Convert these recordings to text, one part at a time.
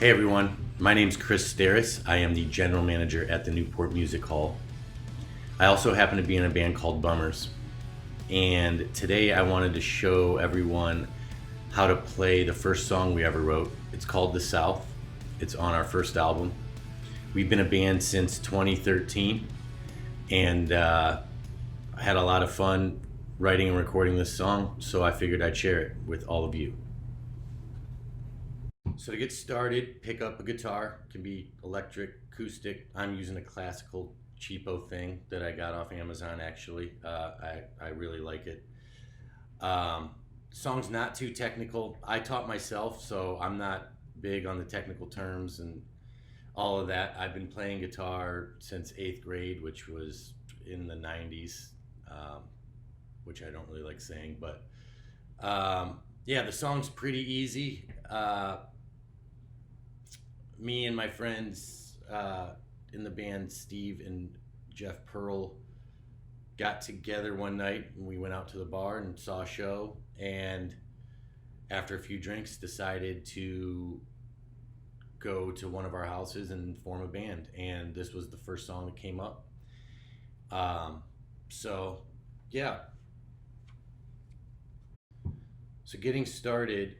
Hey everyone, my name's Chris Steris. I am the general manager at the Newport Music Hall. I also happen to be in a band called Bummers. And today I wanted to show everyone how to play the first song we ever wrote. It's called The South. It's on our first album. We've been a band since 2013, and I had a lot of fun writing and recording this song, so I figured I'd share it with all of you. So to get started, pick up a guitar. It can be electric, acoustic. I'm using a classical cheapo thing that I got off Amazon actually. I really like it. Song's not too technical. I taught myself, so I'm not big on the technical terms and all of that. I've been playing guitar since 8th grade, which was in the 90s, which I don't really like saying, but yeah, the song's pretty easy. Me and my friends in the band, Steve and Jeff Pearl, got together one night and we went out to the bar and saw a show, and after a few drinks decided to go to one of our houses and form a band, and this was the first song that came up. So yeah, so getting started,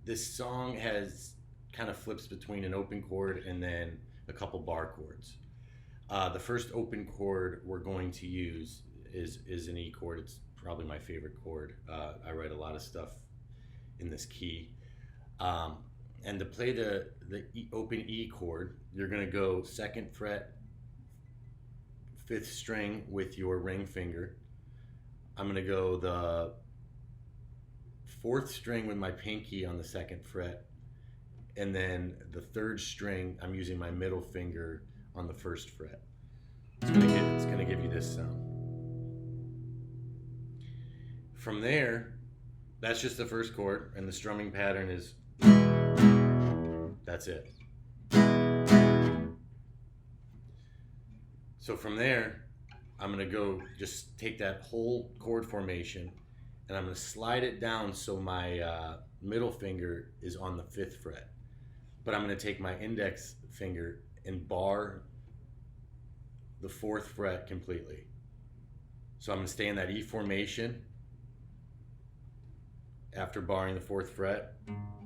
this song has kind of flips between an open chord and then a couple bar chords. The first open chord we're going to use is an E chord. It's probably my favorite chord. I write a lot of stuff in this key. And to play the open E chord, you're gonna go 2nd fret, 5th string with your ring finger. I'm gonna go the 4th string with my pinky on the 2nd fret, and then the 3rd string, I'm using my middle finger on the 1st fret. It's gonna give you this sound. From there, that's just the first chord, and the strumming pattern is, that's it. So from there, I'm gonna go just take that whole chord formation and I'm gonna slide it down so my middle finger is on the 5th fret. But I'm gonna take my index finger and bar the 4th fret completely. So I'm gonna stay in that E formation after barring the 4th fret,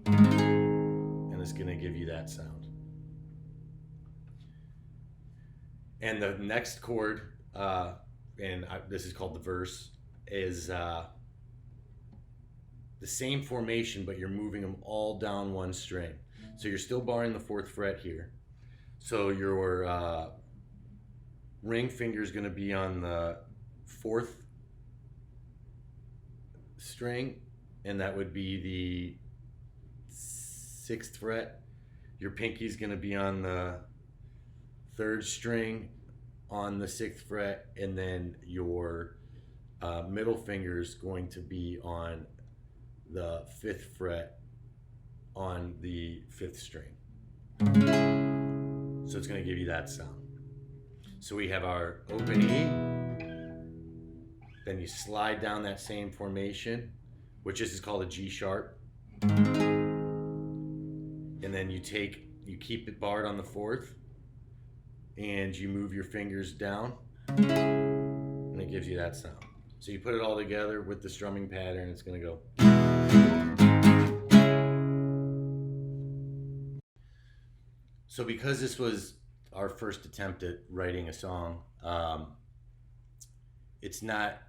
and it's gonna give you that sound. And the next chord, this is called the verse, is the same formation, but you're moving them all down one string. So you're still barring the 4th fret here. So your ring finger is going to be on the 4th string, and that would be the 6th fret. Your pinky is going to be on the 3rd string on the 6th fret, and then your middle finger is going to be on the 5th fret on the 5th string. So it's going to give you that sound. So we have our open E, then you slide down that same formation, which is called a G sharp, and then you keep it barred on the 4th, and you move your fingers down, and it gives you that sound. So you put it all together with the strumming pattern, it's going to go. So because this was our first attempt at writing a song, it's not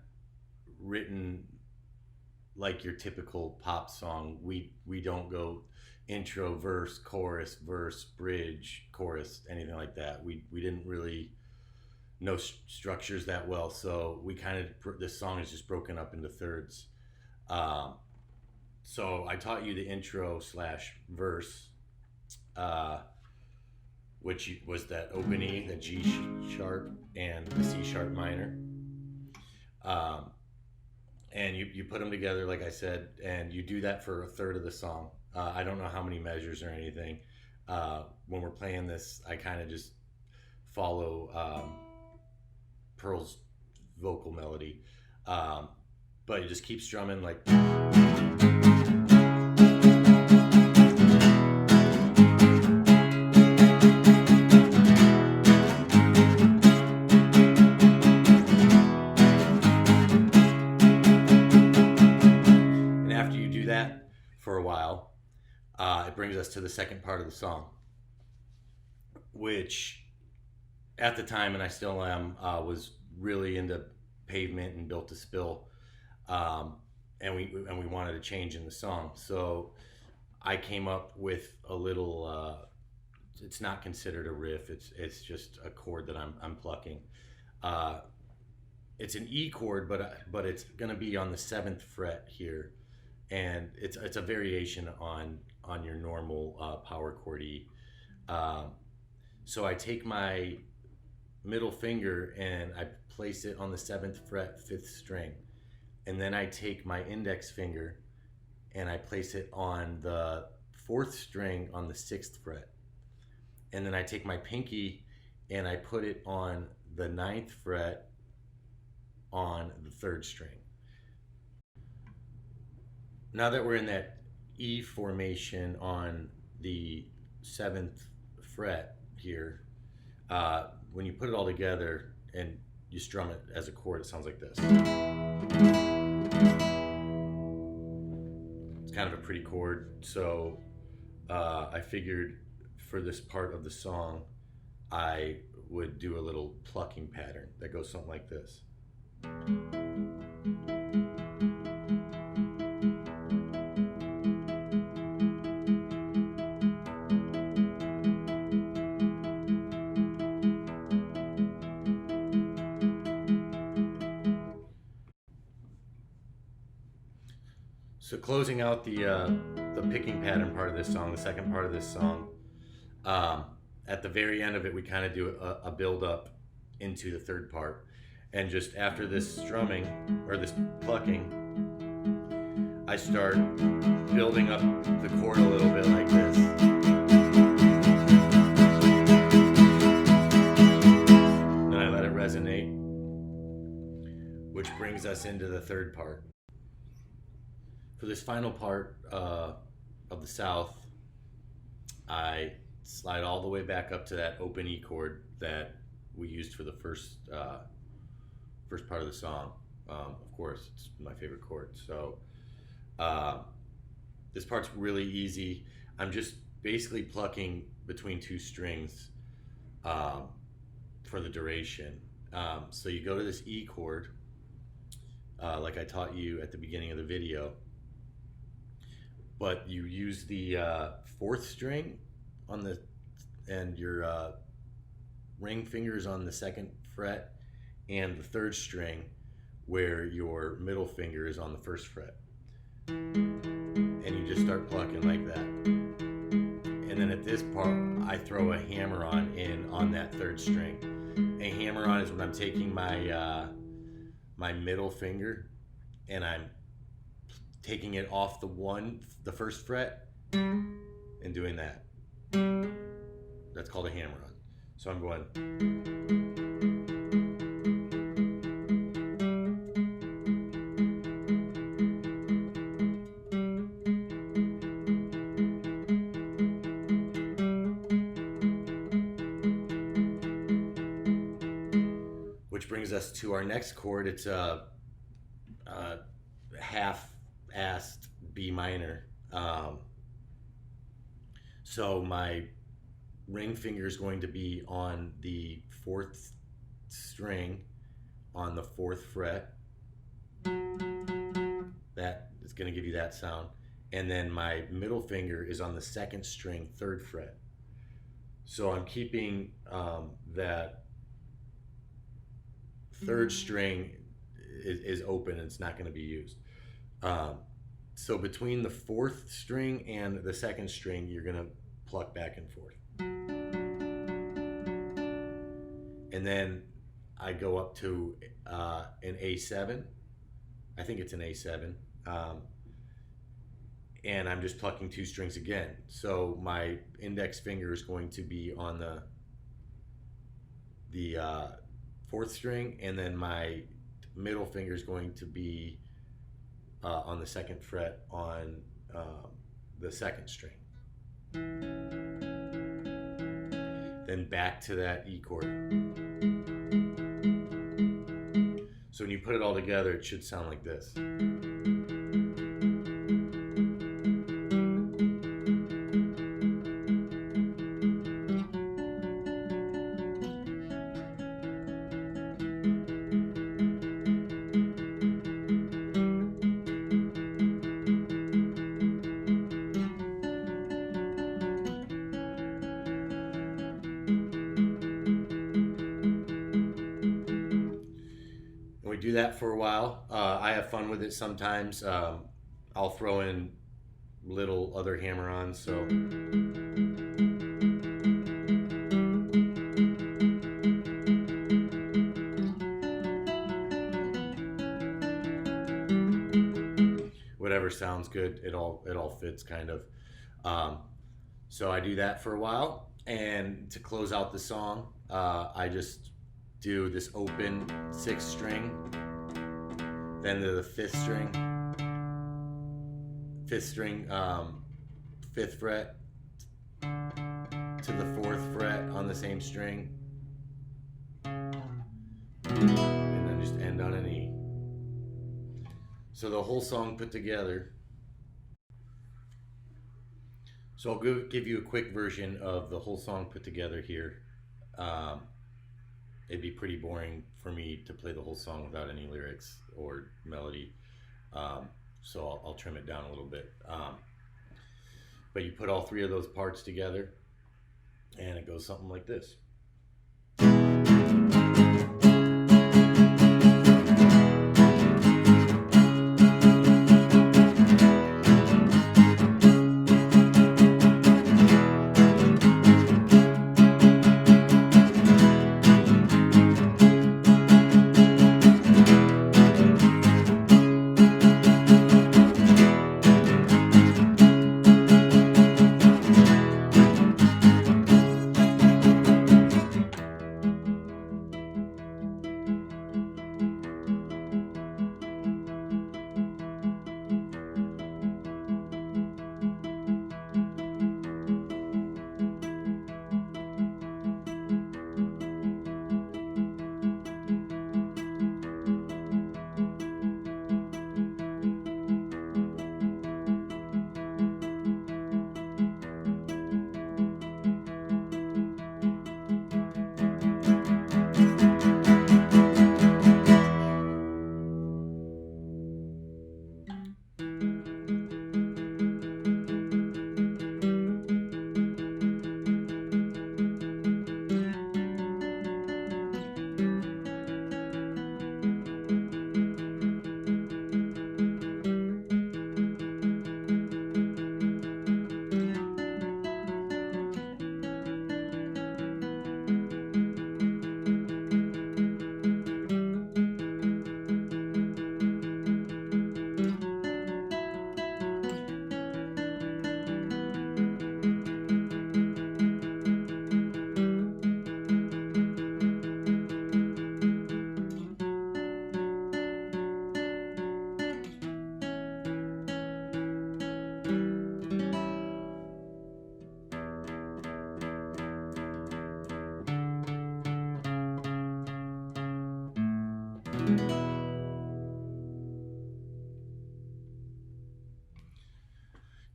written like your typical pop song. We don't go intro, verse, chorus, bridge, chorus, anything like that. We didn't really know structures that well, so we this song is just broken up into thirds. So I taught you the intro / verse, which was that open E, the G sharp, and the C sharp minor. And you put them together, like I said, and you do that for a third of the song. I don't know how many measures or anything. When we're playing this, I kind of just follow Pearl's vocal melody. But you just keep strumming like. to the second part of the song, which at the time, and I still am, was really into Pavement and Built to Spill, and we wanted a change in the song. So I came up with a little. It's not considered a riff. It's just a chord that I'm plucking. It's an E chord, but it's going to be on the 7th fret here, and it's a variation on your normal power chord E. So I take my middle finger and I place it on the 7th fret, 5th string, and then I take my index finger and I place it on the 4th string on the 6th fret, and then I take my pinky and I put it on the 9th fret on the 3rd string. Now that we're in that E formation on the 7th fret here, when you put it all together and you strum it as a chord, it sounds like this. It's kind of a pretty chord, so I figured for this part of the song I would do a little plucking pattern that goes something like this. So closing out the picking pattern part of this song, the second part of this song, at the very end of it, we kind of do a build up into the third part. And just after this strumming, or this plucking, I start building up the chord a little bit like this. Then I let it resonate, which brings us into the third part. For this final part of the South, I slide all the way back up to that open E chord that we used for the first part of the song. Of course, it's my favorite chord. So this part's really easy. I'm just basically plucking between 2 strings for the duration. So you go to this E chord, like I taught you at the beginning of the video, but you use the 4th string on the, and your ring finger is on the 2nd fret, and the 3rd string where your middle finger is on the 1st fret. And you just start plucking like that. And then at this part, I throw a hammer-on in on that 3rd string. A hammer-on is when I'm taking my my middle finger and I'm taking it off the 1st fret and doing that. That's called a hammer-on. So I'm going. Which brings us to our next chord. It's a half-assed B minor. So my ring finger is going to be on the 4th string on the 4th fret. That is going to give you that sound. And then my middle finger is on the 2nd string, 3rd fret. So I'm keeping that 3rd string is open and it's not going to be used. So between the 4th string and the 2nd string, you're going to pluck back and forth. And then I go up to an A7. I think it's an A7. And I'm just plucking 2 strings again. So my index finger is going to be on the 4th string, and then my middle finger is going to be on the 2nd fret on the 2nd string. Then back to that E chord. So when you put it all together, it should sound like this. do that for a while. I have fun with it sometimes. I'll throw in little other hammer-ons, so. Whatever sounds good, it all fits kind of. So I do that for a while, and to close out the song, I just do this open 6th string, then to the 5th string, 5th fret, to the 4th fret on the same string, and then just end on an E. So the whole song put together. So I'll give you a quick version of the whole song put together here. It'd be pretty boring for me to play the whole song without any lyrics or melody. So I'll trim it down a little bit. But you put all 3 of those parts together and it goes something like this.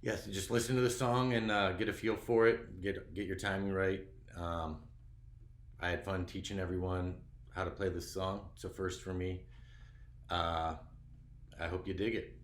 Yes, just listen to the song and get a feel for it. Get your timing right. I had fun teaching everyone how to play this song. It's a first for me. I hope you dig it.